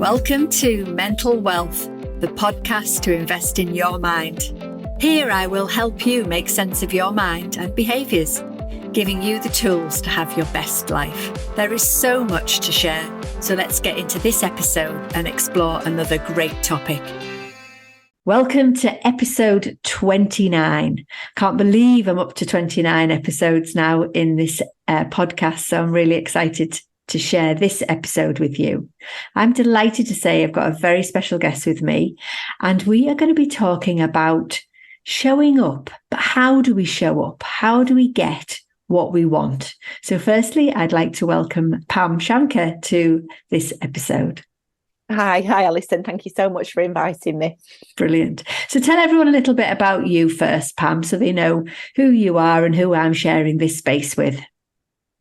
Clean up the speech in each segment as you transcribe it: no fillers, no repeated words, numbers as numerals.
Welcome to Mental Wealth, the podcast to invest in your mind. Here I will help you make sense of your mind and behaviours, giving you the tools to have your best life. There is so much to share, so let's get into this episode and explore another great topic. Welcome to episode 29. Can't believe I'm up to 29 episodes now in this podcast, so I'm really excited to share this episode with you. I'm delighted to say I've got a very special guest with me, and we are going to be talking about showing up. But how do we show up? How do we get what we want? So firstly, I'd like to welcome Pam Shanker to this episode. Hi, Alison. Thank you so much for inviting me. Brilliant. So tell everyone a little bit about you first, Pam, so they know who you are and who I'm sharing this space with.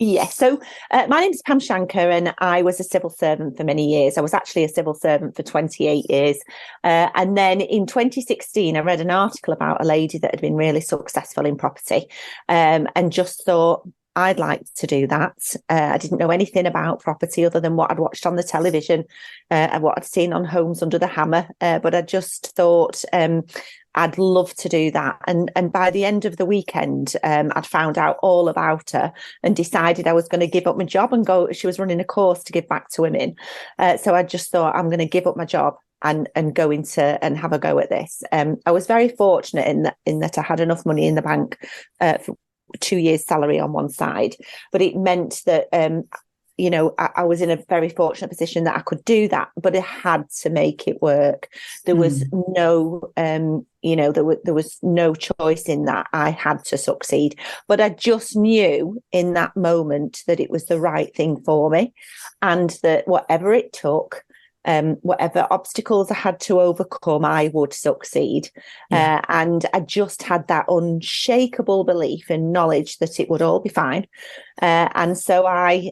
Yes. So my name is Pam Shanker, and I was a civil servant for many years. I was actually a civil servant for 28 years. And then in 2016, I read an article about a lady that had been really successful in property, and just thought, I'd like to do that. I didn't know anything about property other than what I'd watched on the television and what I'd seen on Homes Under the Hammer. But I just thought I'd love to do that. And by the end of the weekend, I'd found out all about her and decided I was going to give up my job and go. She was running a course to give back to women. So I just thought, I'm going to give up my job and go into and have a go at this. I was very fortunate in that I had enough money in the bank for 2 years' salary on one side, but it meant that I was in a very fortunate position that I could do that, but I had to make it work. There was no there was no choice in that. I had to succeed, but I just knew in that moment that it was the right thing for me, and that whatever it took, whatever obstacles I had to overcome, I would succeed. And I just had that unshakable belief and knowledge that it would all be fine. And so I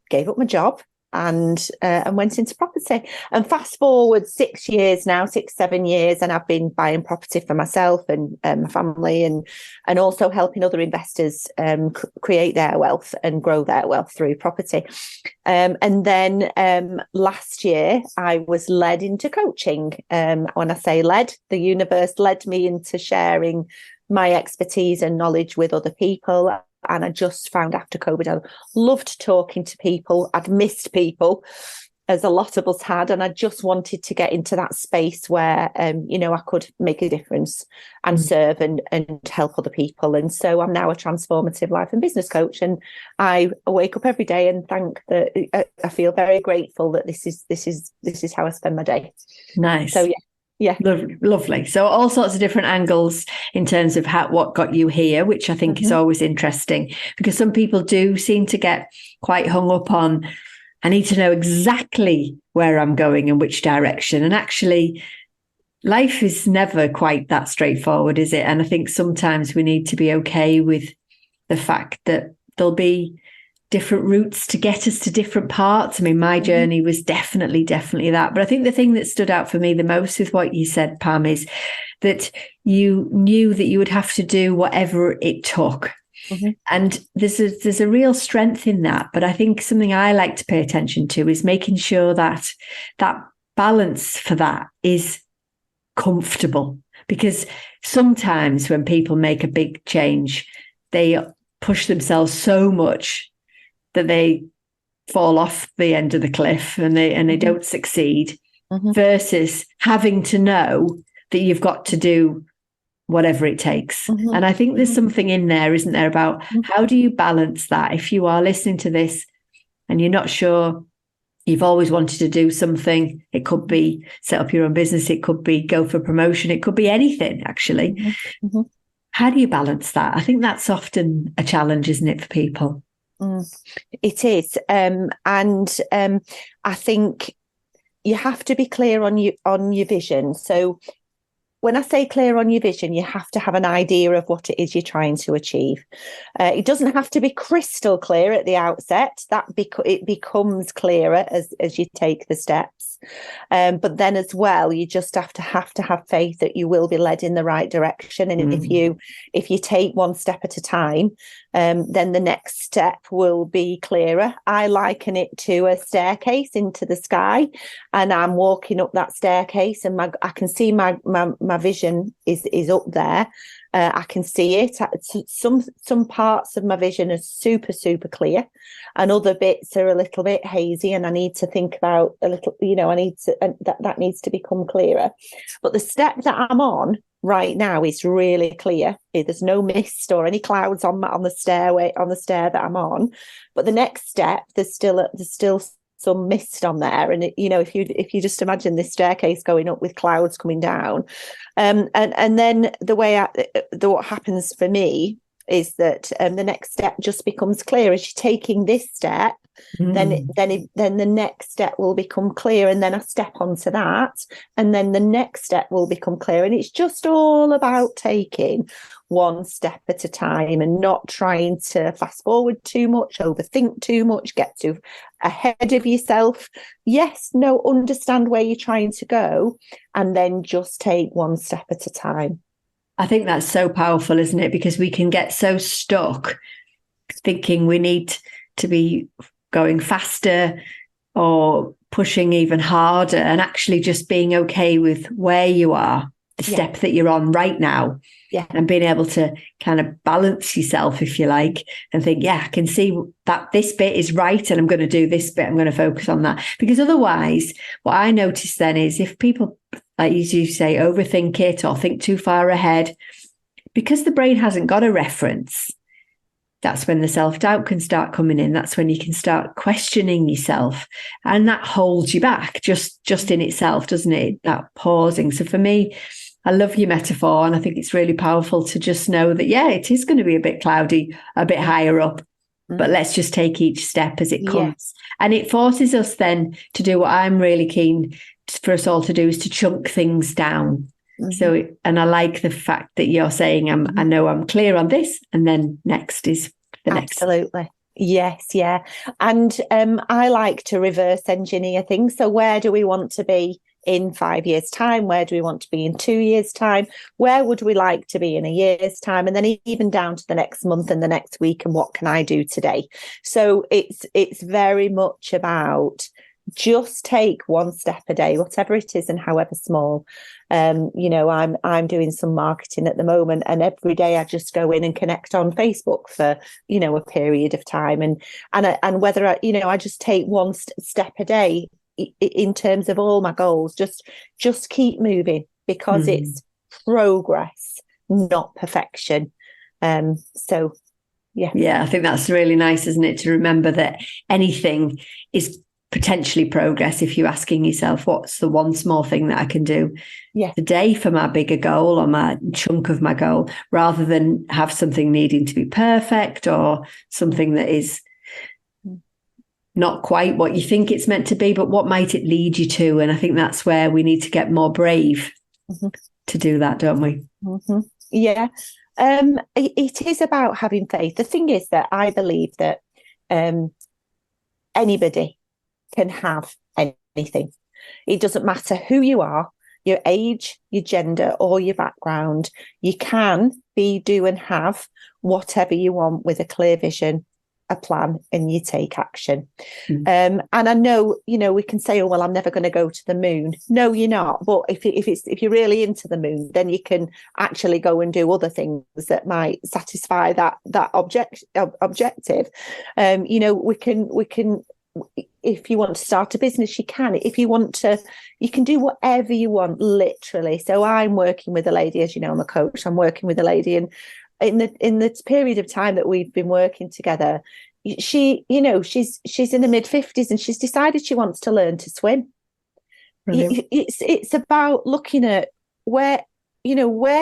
gave up my job and went into property. And fast forward 6 years now, 7 years, and I've been buying property for myself and my family, and also helping other investors create their wealth and grow their wealth through property. And then last year, I was led into coaching. When I say led, the universe led me into sharing my expertise and knowledge with other people. And I just found after COVID, I loved talking to people. I'd missed people, as a lot of us had. And I just wanted to get into that space where, I could make a difference and serve and help other people. And so I'm now a transformative life and business coach. And I wake up every day and I feel very grateful that this is how I spend my day. Nice. So, yeah. Lovely. So all sorts of different angles in terms of what got you here, which I think is always interesting, because some people do seem to get quite hung up on, I need to know exactly where I'm going and which direction. And actually, life is never quite that straightforward, is it? And I think sometimes we need to be okay with the fact that there'll be different routes to get us to different parts. I mean, my journey was definitely that. But I think the thing that stood out for me the most with what you said, Pam, is that you knew that you would have to do whatever it took. And there's a real strength in that. But I think something I like to pay attention to is making sure that that balance for that is comfortable. Because sometimes when people make a big change, they push themselves so much that they fall off the end of the cliff and they don't succeed, versus having to know that you've got to do whatever it takes. And I think there's something in there, isn't there, about how do you balance that? If you are listening to this and you're not sure, you've always wanted to do something, it could be set up your own business, it could be go for promotion, it could be anything, actually. How do you balance that? I think that's often a challenge, isn't it, for people? It is. And I think you have to be clear on your vision. So when I say clear on your vision, you have to have an idea of what it is you're trying to achieve. It doesn't have to be crystal clear at the outset. It becomes clearer as you take the steps. steps. But then as well, you just have to have faith that you will be led in the right direction. And if you take one step at a time, then the next step will be clearer. I liken it to a staircase into the sky, and I'm walking up that staircase, and I can see my vision is up there. I can see it. Some parts of my vision are super, super clear, and other bits are a little bit hazy, and I need to think about a little, that needs to become clearer. But the step that I'm on right now is really clear. There's no mist or any clouds on the stair that I'm on. But the next step, there's still some mist on there, and if you just imagine this staircase going up with clouds coming down, and then what happens for me is that the next step just becomes clear. As you're taking this step, then the next step will become clear, and then I step onto that, and then the next step will become clear. And it's just all about taking one step at a time and not trying to fast forward too much, overthink too much, get too ahead of yourself. Yes, no, understand where you're trying to go, and then just take one step at a time. I think that's so powerful, isn't it? Because we can get so stuck thinking we need to be going faster or pushing even harder, and actually just being okay with where you are, the step that you're on right now, and being able to kind of balance yourself, if you like, and think, I can see that this bit is right, and I'm going to do this bit, I'm going to focus on that. Because otherwise, what I notice then is if people, like you say, overthink it or think too far ahead, because the brain hasn't got a reference, that's when the self-doubt can start coming in. That's when you can start questioning yourself, and that holds you back just in itself, doesn't it? That pausing. So for me, I love your metaphor, and I think it's really powerful to just know that, it is going to be a bit cloudy, a bit higher up, but let's just take each step as it comes. Yes. And it forces us then to do what I'm really keen for us all to do, is to chunk things down. So, and I like the fact that you're saying, I know I'm clear on this, and then next is the next. Absolutely. Yes, yeah. And I like to reverse engineer things. So where do we want to be in 5 years' time? Where do we want to be in 2 years' time? Where would we like to be in a year's time? And then even down to the next month and the next week, and what can I do today? So it's very much about just take one step a day, whatever it is and however small. I'm doing some marketing at the moment, and every day I just go in and connect on Facebook for a period of time, and whether I just take one step a day in terms of all my goals. Just keep moving, because it's progress, not perfection. I think that's really nice, isn't it, to remember that anything is potentially progress if you're asking yourself, what's the one small thing that I can do today for my bigger goal or my chunk of my goal, rather than have something needing to be perfect or something that is not quite what you think it's meant to be, but what might it lead you to? And I think that's where we need to get more brave to do that, don't we? Yeah. It is about having faith. The thing is that I believe that anybody can have anything. It doesn't matter who you are, your age, your gender, or your background. You can be, do, and have whatever you want with a clear vision, a plan, and you take action. And I know, we can say, oh, well, I'm never going to go to the moon. No, you're not. But if you're really into the moon, then you can actually go and do other things that might satisfy that objective. We can. If you want to start a business, you can. If you want to, you can do whatever you want, literally. So I'm working with a lady, as you know, I'm a coach. I'm working with a lady, and in the period of time that we've been working together, she's in her mid-50s, and she's decided she wants to learn to swim. Brilliant. It's about looking at where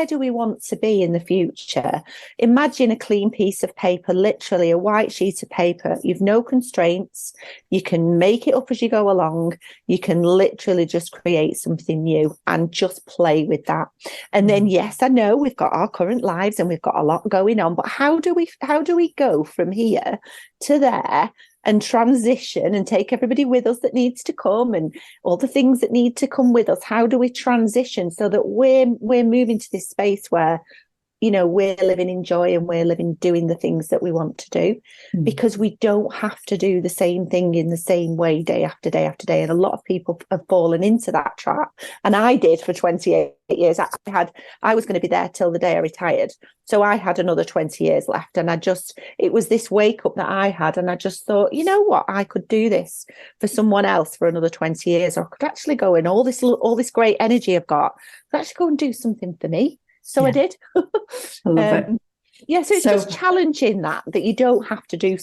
do we want to be in the future? Imagine a clean piece of paper, literally a white sheet of paper. You've no constraints. You can make it up as you go along. You can literally just create something new and just play with that. And then, yes, I know we've got our current lives and we've got a lot going on, but how do we go from here to there? and transition and take everybody with us that needs to come and all the things that need to come with us? How do we transition so that we're moving to this space where, you know, we're living in joy and we're living doing the things that we want to do, because we don't have to do the same thing in the same way day after day after day. And a lot of people have fallen into that trap. And I did for 28 years. I was going to be there till the day I retired. So I had another 20 years left. And it was this wake up that I had. And I just thought, you know what, I could do this for someone else for another 20 years, or I could actually go in all this great energy I've got, I could actually go and do something for me. So I did. I love it. Yeah, so it's just challenging that you don't have to do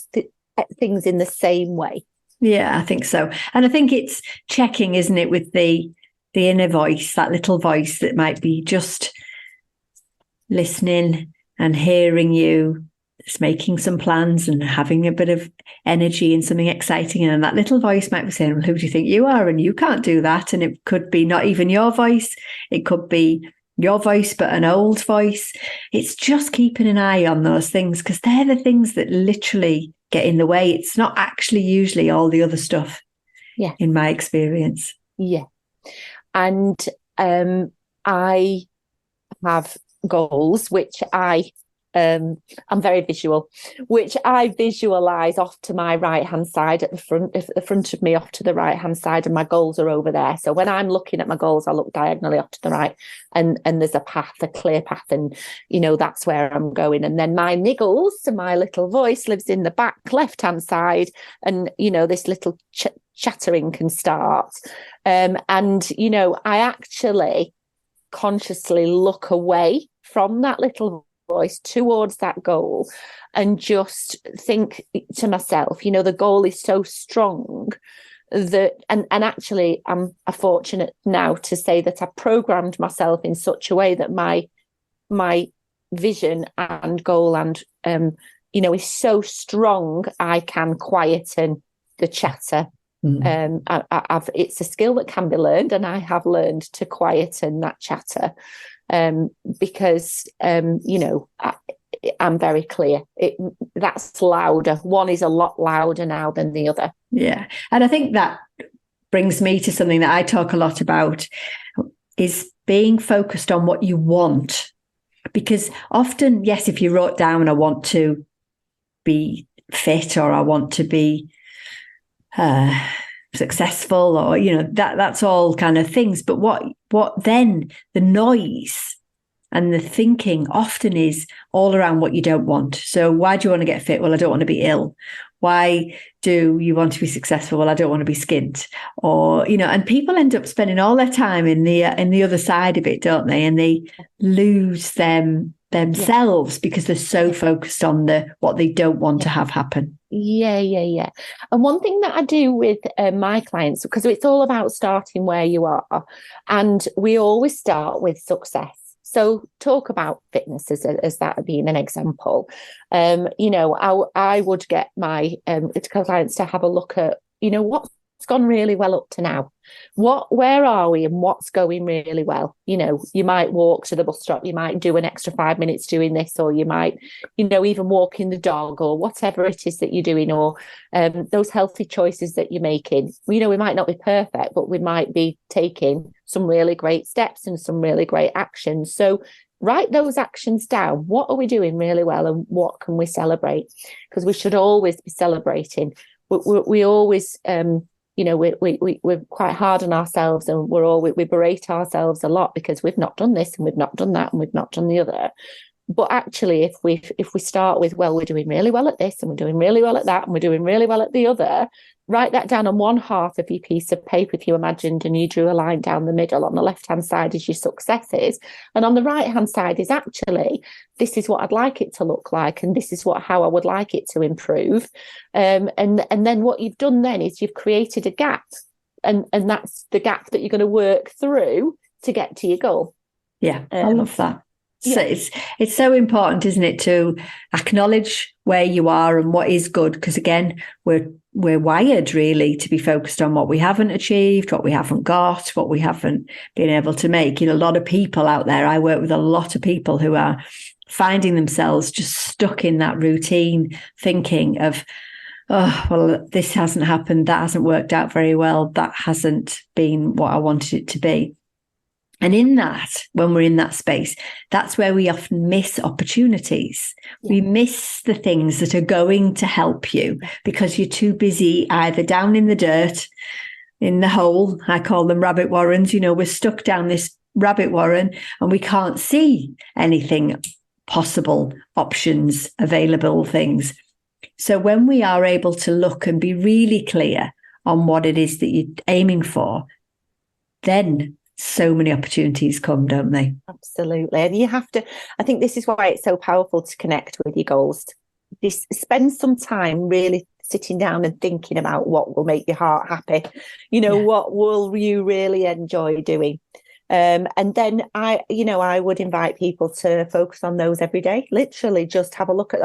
things in the same way. Yeah, I think so. And I think it's checking, isn't it, with the inner voice, that little voice that might be just listening and hearing you. It's making some plans and having a bit of energy and something exciting. And that little voice might be saying, well, who do you think you are? And you can't do that. And it could be not even your voice. It could be your voice, but an old voice. It's just keeping an eye on those things, because they're the things that literally get in the way. It's not actually usually all the other stuff. Yeah. In my experience. Yeah. And I have goals, which I'm very visual, which I visualize off to my right hand side at the front of me, off to the right hand side, and my goals are over there. So when I'm looking at my goals, I look diagonally off to the right, and there's a clear path, and you know, that's where I'm going. And then my niggles, so my little voice, lives in the back left hand side, and you know, this little chattering can start. And you know, I actually consciously look away from that little voice towards that goal and just think to myself, you know, the goal is so strong that, and actually I'm fortunate now to say that I programmed myself in such a way that my vision and goal and you know, is so strong I can quieten the chatter. It's a skill that can be learned, and I have learned to quieten that chatter. Because you know, I'm very clear. That's louder. One is a lot louder now than the other. Yeah. And I think that brings me to something that I talk a lot about, is being focused on what you want. Because often, yes, if you wrote down, I want to be fit, or I want to be successful, or you know, that's all kind of things, but what then the noise and the thinking often is all around what you don't want. So why do you want to get fit? Well, I don't want to be ill. Why do you want to be successful? Well, I don't want to be skint. Or you know, and people end up spending all their time in the other side of it, don't they? And they lose themselves because they're so focused on what they don't want to have happen. Yeah. And one thing that I do with my clients, because it's all about starting where you are, and we always start with success. So talk about fitness as that being an example. You know, I would get my clients to have a look at, you know, what's gone really well up to now. Where are we and what's going really well? You know, you might walk to the bus stop, you might do an extra 5 minutes doing this, or you might, you know, even walking the dog, or whatever it is that you're doing, or those healthy choices that you're making. You know, we might not be perfect, but we might be taking some really great steps and some really great actions. So write those actions down. What are we doing really well, and what can we celebrate? Because we should always be celebrating. We always you know, we're quite hard on ourselves, and we berate ourselves a lot because we've not done this and we've not done that and we've not done the other. But actually, if we start with, well, we're doing really well at this and we're doing really well at that and we're doing really well at the other, write that down on one half of your piece of paper if you imagined, and you drew a line down the middle. On the left hand side is your successes, and on the right hand side is actually, this is what I'd like it to look like, and this is how I would like it to improve. And then what you've done then is you've created a gap, and that's the gap that you're going to work through to get to your goal. Yeah, I love that. So it's so important, isn't it, to acknowledge where you are and what is good, because again, we're wired really to be focused on what we haven't achieved, what we haven't got, what we haven't been able to make. You know, a lot of people out there, I work with a lot of people who are finding themselves just stuck in that routine thinking of, oh, well, this hasn't happened. That hasn't worked out very well. That hasn't been what I wanted it to be. And in that, when we're in that space, that's where we often miss opportunities. Yeah. We miss the things that are going to help you because you're too busy either down in the dirt, in the hole. I call them rabbit warrens. We're stuck down this rabbit warren and we can't see anything possible, options, available things. So when we are able to look and be really clear on what it is that you're aiming for, then so many opportunities come, don't they? Absolutely. And you have to, I think this is why it's so powerful to connect with your goals. Spend some time really sitting down and thinking about what will make your heart happy. What will you really enjoy doing? And then I would invite people to focus on those every day. Literally just have a look at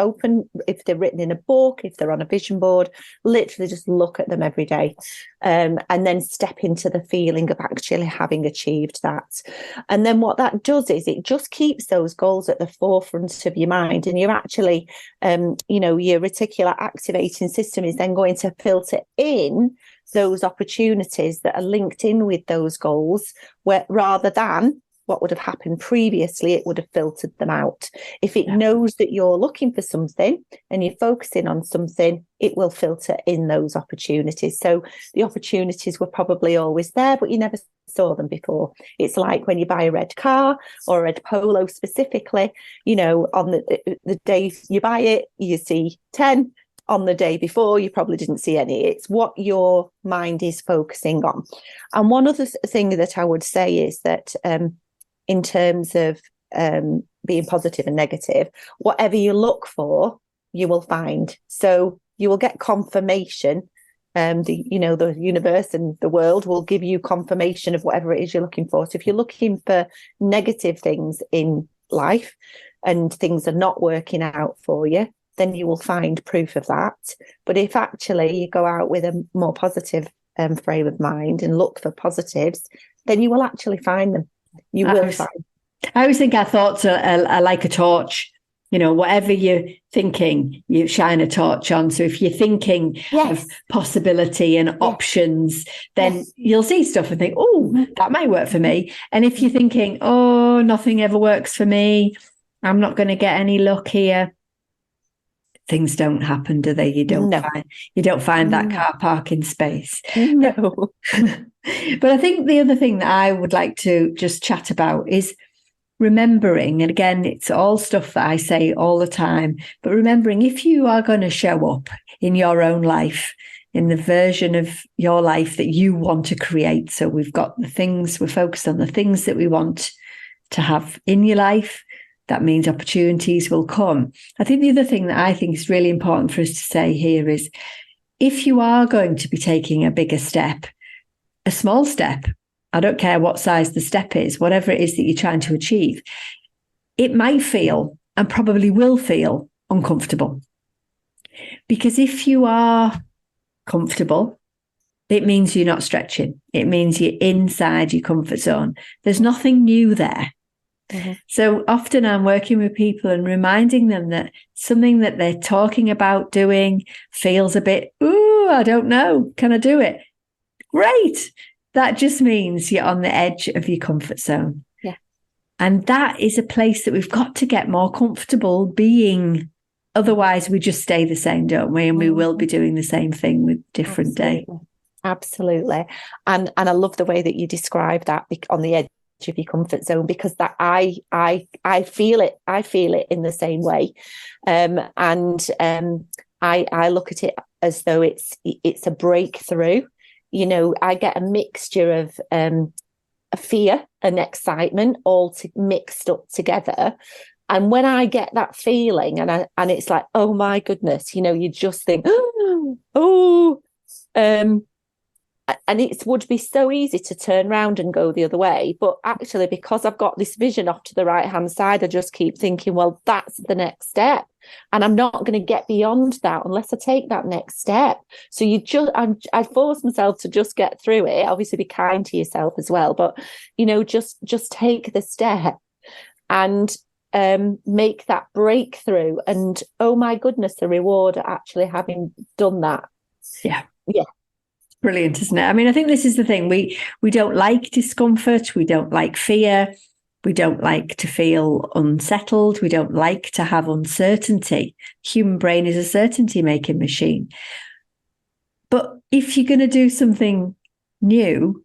if they're written in a book, if they're on a vision board, literally just look at them every day. And then step into the feeling of actually having achieved that. And then what that does is it just keeps those goals at the forefront of your mind. And you're actually, your reticular activating system is then going to filter in those opportunities that are linked in with those goals, where rather than what would have happened previously, it would have filtered them out. If it knows that you're looking for something and you're focusing on something, it will filter in those opportunities. So the opportunities were probably always there, but you never saw them before. It's like when you buy a red car or a red Polo specifically, on the day you buy it, you see 10. On the day before, you probably didn't see any. It's what your mind is focusing on. And one other thing that I would say is that in terms of being positive and negative, whatever you look for, you will find. So you will get confirmation. The universe and the world will give you confirmation of whatever it is you're looking for. So if you're looking for negative things in life and things are not working out for you, then you will find proof of that. But if actually you go out with a more positive frame of mind and look for positives, then you will actually find them. You will find. I always think our thoughts are like a torch. Whatever you're thinking, you shine a torch on. So if you're thinking of possibility and options, then you'll see stuff and think, oh, that might work for me. And if you're thinking, oh, nothing ever works for me, I'm not going to get any luck here, things don't happen, do they? You don't find that car parking space. No. But I think the other thing that I would like to just chat about is remembering, and again, it's all stuff that I say all the time, but remembering if you are going to show up in your own life, in the version of your life that you want to create. So we've got the things, we're focused on the things that we want to have in your life. That means opportunities will come. I think the other thing that I think is really important for us to say here is if you are going to be taking a bigger step, a small step, I don't care what size the step is, whatever it is that you're trying to achieve, it might feel and probably will feel uncomfortable. Because if you are comfortable, it means you're not stretching. It means you're inside your comfort zone. There's nothing new there. Mm-hmm. So often I'm working with people and reminding them that something that they're talking about doing feels a bit, ooh, I don't know, can I do it? Great. That just means you're on the edge of your comfort zone. Yeah. And that is a place that we've got to get more comfortable being. Otherwise, we just stay the same, don't we? And we will be doing the same thing with different day. Absolutely. And I love the way that you describe that on the edge of your comfort zone, because that I feel it. I feel it in the same way. I look at it as though it's a breakthrough. I get a mixture of fear and excitement all mixed up together. And when I get that feeling and it's like, oh my goodness, you just think, and it would be so easy to turn around and go the other way. But actually, because I've got this vision off to the right-hand side, I just keep thinking, well, that's the next step. And I'm not going to get beyond that unless I take that next step. So I force myself to just get through it. Obviously, be kind to yourself as well. But, just take the step. And make that breakthrough, and oh my goodness, the reward of actually having done that. Yeah. Yeah. Brilliant, isn't it? I mean, I think this is the thing. We don't like discomfort. We don't like fear. We don't like to feel unsettled. We don't like to have uncertainty. Human brain is a certainty making machine. But if you're going to do something new,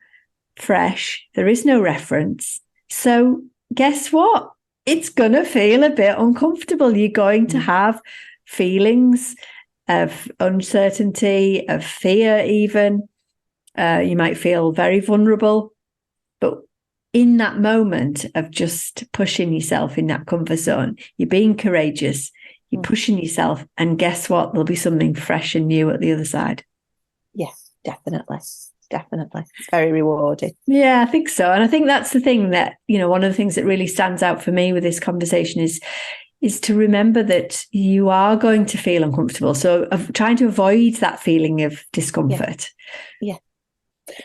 fresh, there is no reference. So guess what? It's going to feel a bit uncomfortable. You're going to have feelings of uncertainty, of fear even. You might feel very vulnerable. But in that moment of just pushing yourself in that comfort zone, you're being courageous, you're pushing yourself, and guess what? There'll be something fresh and new at the other side. Yes, definitely. Definitely. It's very rewarding. Yeah, I think so. And I think that's the thing that, one of the things that really stands out for me with this conversation is to remember that you are going to feel uncomfortable. So trying to avoid that feeling of discomfort. Yeah.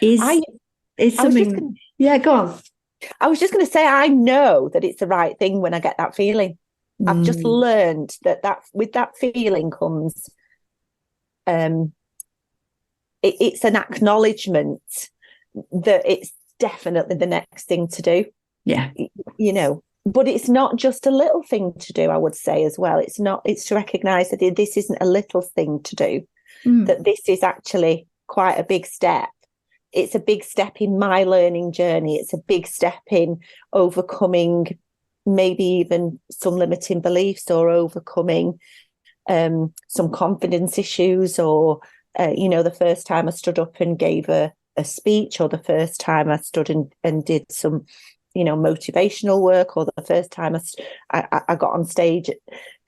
Is something. Yeah, go on. I was just going to say, I know that it's the right thing when I get that feeling. I've just learned that with that feeling comes, it's an acknowledgement that it's definitely the next thing to do. Yeah. But it's not just a little thing to do, I would say as well. It's to recognise that this isn't a little thing to do, that this is actually quite a big step. It's a big step in my learning journey. It's a big step in overcoming maybe even some limiting beliefs, or overcoming some confidence issues, or, the first time I stood up and gave a speech, or the first time I stood and did some, motivational work, or the first time I got on stage.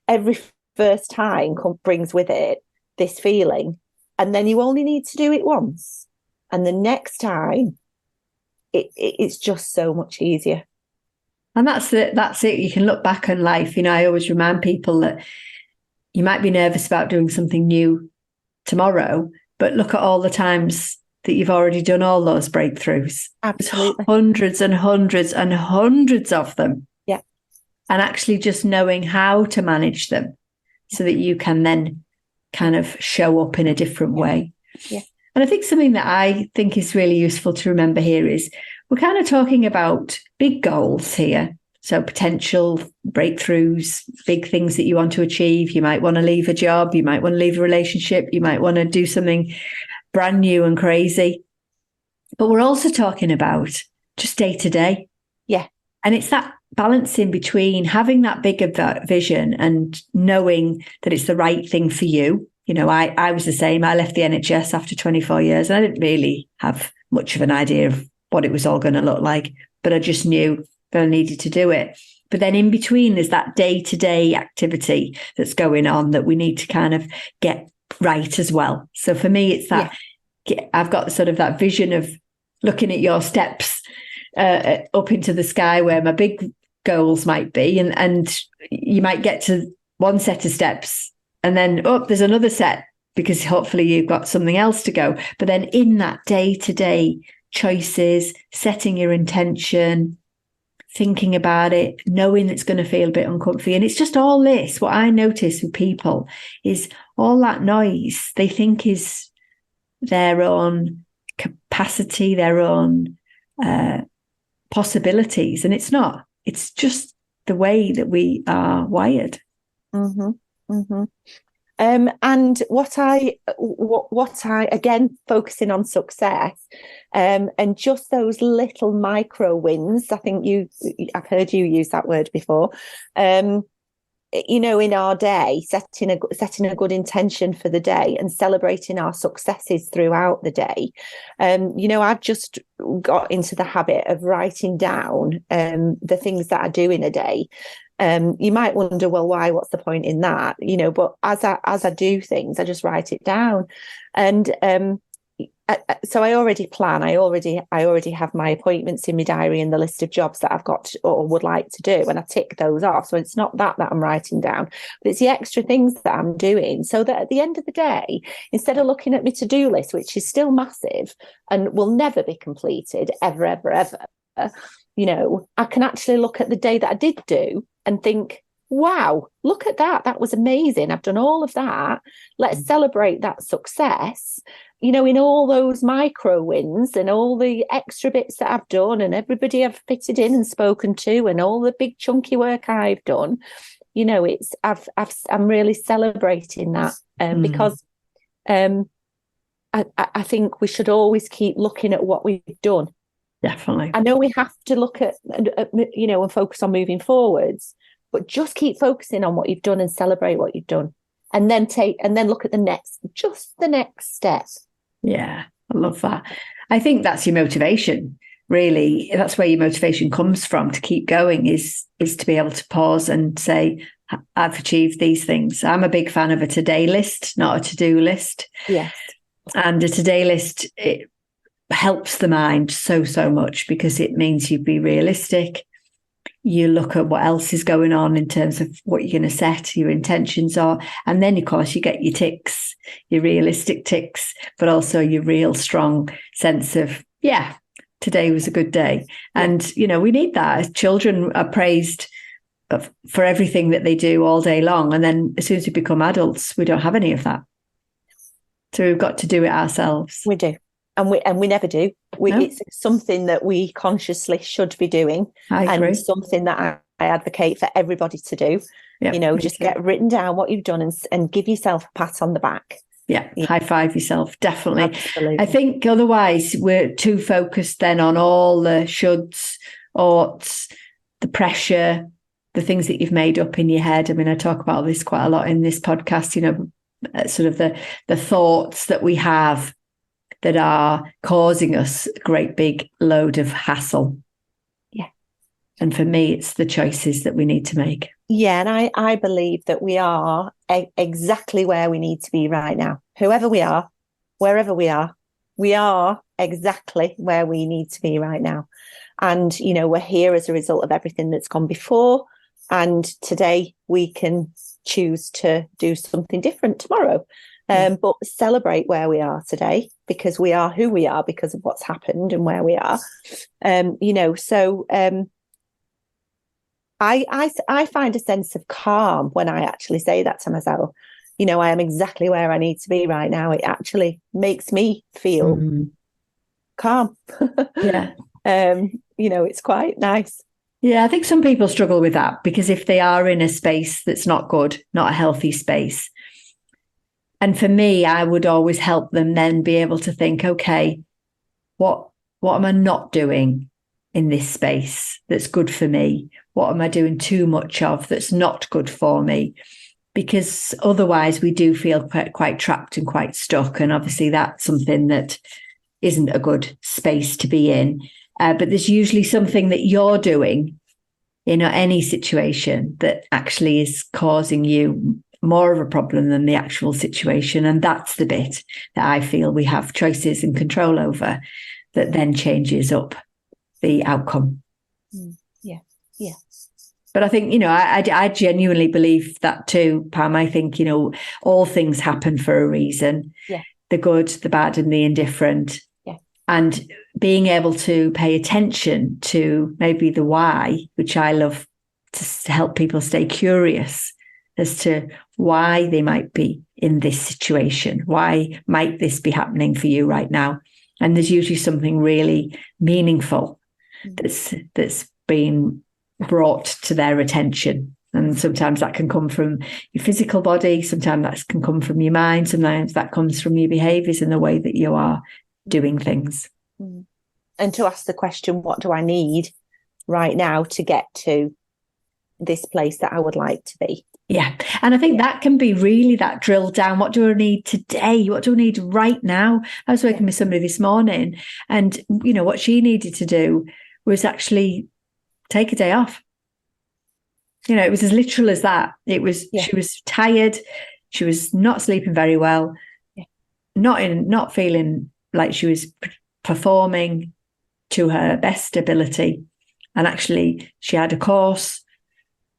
Every first time brings with it this feeling. And then you only need to do it once. And the next time, it's just so much easier. And that's it. You can look back on life. I always remind people that you might be nervous about doing something new tomorrow, but look at all the times that you've already done all those breakthroughs. Absolutely. Hundreds and hundreds and hundreds of them. Yeah. And actually just knowing how to manage them so that you can then kind of show up in a different way. Yeah. And I think something that I think is really useful to remember here is we're kind of talking about big goals here. So potential breakthroughs, big things that you want to achieve. You might want to leave a job. You might want to leave a relationship. You might want to do something brand new and crazy. But we're also talking about just day to day. Yeah. And it's that balancing between having that bigger vision and knowing that it's the right thing for you. I was the same. I left the NHS after 24 years and I didn't really have much of an idea of what it was all going to look like, but I just knew that I needed to do it. But then in between, there's that day-to-day activity that's going on that we need to kind of get right as well. So for me, it's that I've got sort of that vision of looking at your steps up into the sky where my big goals might be. And you might get to one set of steps and then, there's another set because hopefully you've got something else to go. But then in that day-to-day choices, setting your intention, thinking about it, knowing it's going to feel a bit uncomfy. And it's just all this. What I notice with people is all that noise they think is their own capacity, their own possibilities. And it's not. It's just the way that we are wired. Mm-hmm. Mm-hmm. And what I again, focusing on success, and just those little micro wins. I think I've heard you use that word before. In our day, setting a good intention for the day and celebrating our successes throughout the day. I've just got into the habit of writing down the things that I do in a day. You might wonder, well, why? What's the point in that? But as I do things, I just write it down, and so I already plan. I already have my appointments in my diary and the list of jobs that I've got or would like to do, and I tick those off. So it's not that I'm writing down, but it's the extra things that I'm doing. So that at the end of the day, instead of looking at my to-do list, which is still massive and will never be completed ever, I can actually look at the day that I did do and think, wow, look at that. That was amazing. I've done all of that. Let's celebrate that success, in all those micro wins and all the extra bits that I've done and everybody I've fitted in and spoken to and all the big chunky work I've done. I'm really celebrating that because I think we should always keep looking at what we've done. Definitely. I know we have to look at and focus on moving forwards, but just keep focusing on what you've done and celebrate what you've done, and then look at the next step. Yeah, I love that. I think that's your motivation, really. That's where your motivation comes from to keep going is to be able to pause and say, I've achieved these things. I'm a big fan of a today list, not a to-do list. Yes. And a today list, it helps the mind so much because it means you be realistic. You look at what else is going on in terms of what you're going to set, your intentions are. And then, of course, you get your ticks, your realistic ticks, but also your real strong sense of, yeah, today was a good day. And, we need that. Children are praised for everything that they do all day long. And then as soon as we become adults, we don't have any of that. So we've got to do it ourselves. We do. And we never do. No. It's something that we consciously should be doing. I agree. And something that I advocate for everybody to do. Yep, just get written down what you've done and give yourself a pat on the back. Yeah, high five yourself, definitely. Absolutely. I think otherwise we're too focused then on all the shoulds, oughts, the pressure, the things that you've made up in your head. I mean, I talk about this quite a lot in this podcast, sort of the thoughts that we have that are causing us a great big load of hassle. Yeah. And for me, it's the choices that we need to make. Yeah, and I believe that we are exactly where we need to be right now. Whoever we are, wherever we are exactly where we need to be right now. And, we're here as a result of everything that's gone before. And today we can choose to do something different tomorrow. But celebrate where we are today because we are who we are because of what's happened and where we are. I find a sense of calm when I actually say that to myself. I am exactly where I need to be right now. It actually makes me feel calm. Yeah. It's quite nice. Yeah, I think some people struggle with that because if they are in a space that's not good, not a healthy space. And for me, I would always help them then be able to think, okay, what am I not doing in this space that's good for me? What am I doing too much of that's not good for me? Because otherwise we do feel quite trapped and quite stuck. And obviously that's something that isn't a good space to be in. But there's usually something that you're doing in any situation that actually is causing you more of a problem than the actual situation. And that's the bit that I feel we have choices and control over that then changes up the outcome. Yeah. But I think, I genuinely believe that too, Pam. I think, all things happen for a reason. Yeah. The good, the bad and the indifferent. Yeah. And being able to pay attention to maybe the why, which I love to help people stay curious as to why they might be in this situation. Why might this be happening for you right now? And there's usually something really meaningful that's been brought to their attention. And sometimes that can come from your physical body. Sometimes that can come from your mind. Sometimes that comes from your behaviours and the way that you are doing things. And to ask the question, what do I need right now to get to this place that I would like to be? Yeah. And I think that can be really that drilled down. What do I need today? What do I need right now? I was working with somebody this morning and, what she needed to do was actually take a day off. It was as literal as that. It was, she was tired. She was not sleeping very well, not feeling like she was performing to her best ability. And actually she had a course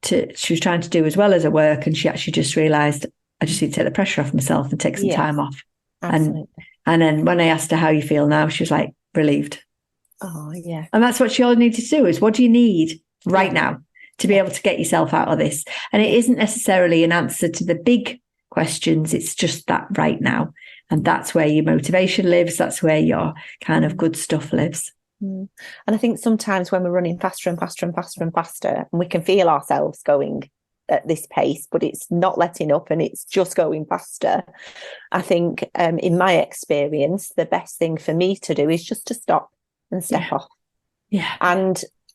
she was trying to do as well as her work, and she actually just realised, I just need to take the pressure off myself and take some time off. Absolutely. And then when I asked her how you feel now, she was like, relieved. Oh, yeah. And that's what she all needed to do is, what do you need right now to be able to get yourself out of this. And it isn't necessarily an answer to the big questions. It's just that right now. And that's where your motivation lives. That's where your kind of good stuff lives. And I think sometimes when we're running faster and faster and faster and faster, and we can feel ourselves going at this pace, but it's not letting up and it's just going faster. I think in my experience, the best thing for me to do is just to stop and step off. Yeah.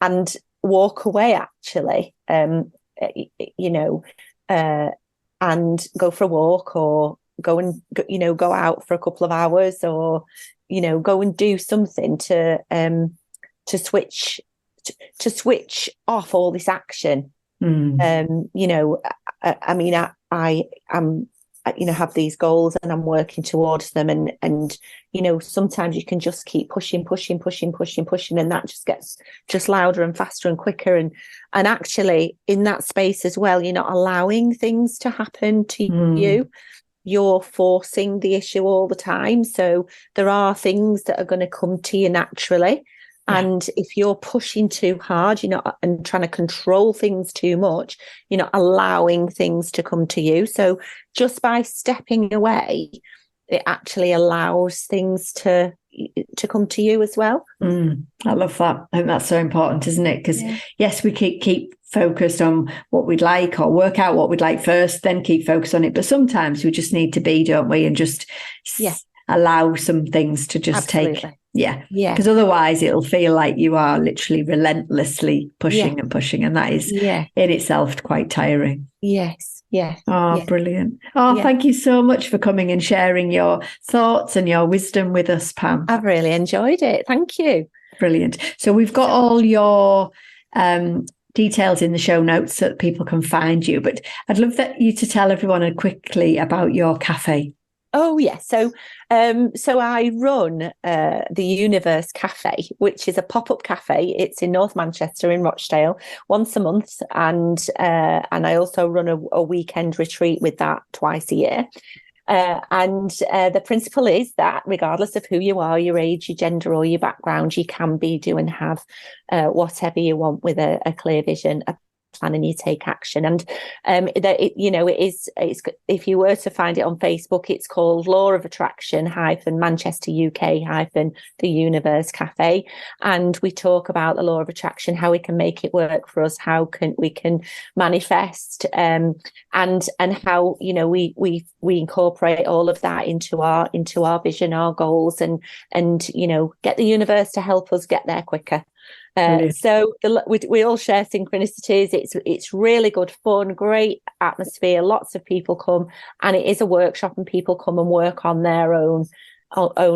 And walk away, actually, you know, and go for a walk, or go and, you know, go out for a couple of hours, or, you know, go and do something to switch off all this action. You know, I mean, I am, you know, have these goals and I'm working towards them, and you know, sometimes you can just keep pushing, and that just gets just louder and faster and quicker, and actually in that space as well, you're not allowing things to happen to you. You're forcing the issue all the time. So there are things that are going to come to you naturally. Yeah. And if you're pushing too hard, you're not, and trying to control things too much, you're not allowing things to come to you. So just by stepping away, it actually allows things to come to you as well. I love that. I think that's so important, isn't it? Because yes, we keep focused on what we'd like, or work out what we'd like first, then keep focused on it. But sometimes we just need to be, don't we? And just allow some things to just take. Because otherwise it'll feel like you are literally relentlessly pushing and pushing. And that is in itself quite tiring. Yes. Yeah. Oh, brilliant. Oh, thank you so much for coming and sharing your thoughts and your wisdom with us, Pam. I've really enjoyed it. Thank you. Brilliant. So we've got all your details in the show notes so that people can find you. But I'd love you to tell everyone quickly about your cafe. Oh, yes. So I run the Universe Cafe, which is a pop-up cafe. It's in North Manchester in Rochdale once a month. And I also run a weekend retreat with that twice a year. And the principle is that regardless of who you are, your age, your gender, or your background, you can do and have whatever you want with a clear vision, a plan, and you take action. And that it's if you were to find it on Facebook, it's called Law of Attraction Manchester UK the Universe Cafe, and we talk about the law of attraction, how we can make it work for us, how we can manifest, and how, you know, we incorporate all of that into our vision, our goals, and you know, get the universe to help us get there quicker. So we all share synchronicities. It's really good fun, great atmosphere. Lots of people come, and it is a workshop, and people come and work on their own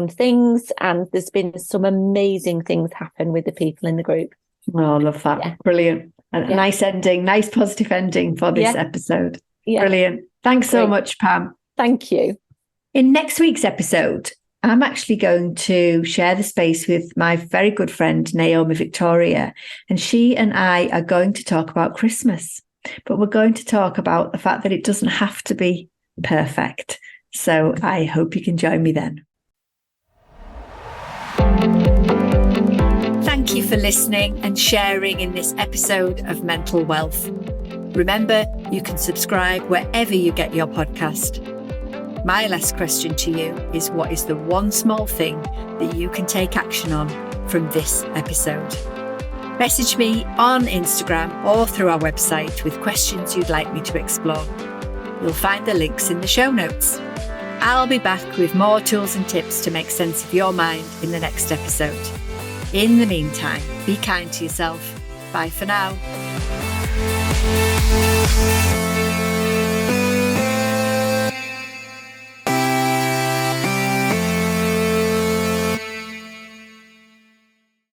things. And there's been some amazing things happen with the people in the group. Oh, I love that. Yeah. Brilliant. A nice ending, nice positive ending for this episode. Yeah. Brilliant. Thanks so much, Pam. Thank you. In next week's episode, I'm actually going to share the space with my very good friend, Naomi Victoria, and she and I are going to talk about Christmas, but we're going to talk about the fact that it doesn't have to be perfect. So I hope you can join me then. Thank you for listening and sharing in this episode of Mental Wealth. Remember, you can subscribe wherever you get your podcast. My last question to you is, what is the one small thing that you can take action on from this episode? Message me on Instagram or through our website with questions you'd like me to explore. You'll find the links in the show notes. I'll be back with more tools and tips to make sense of your mind in the next episode. In the meantime, be kind to yourself. Bye for now.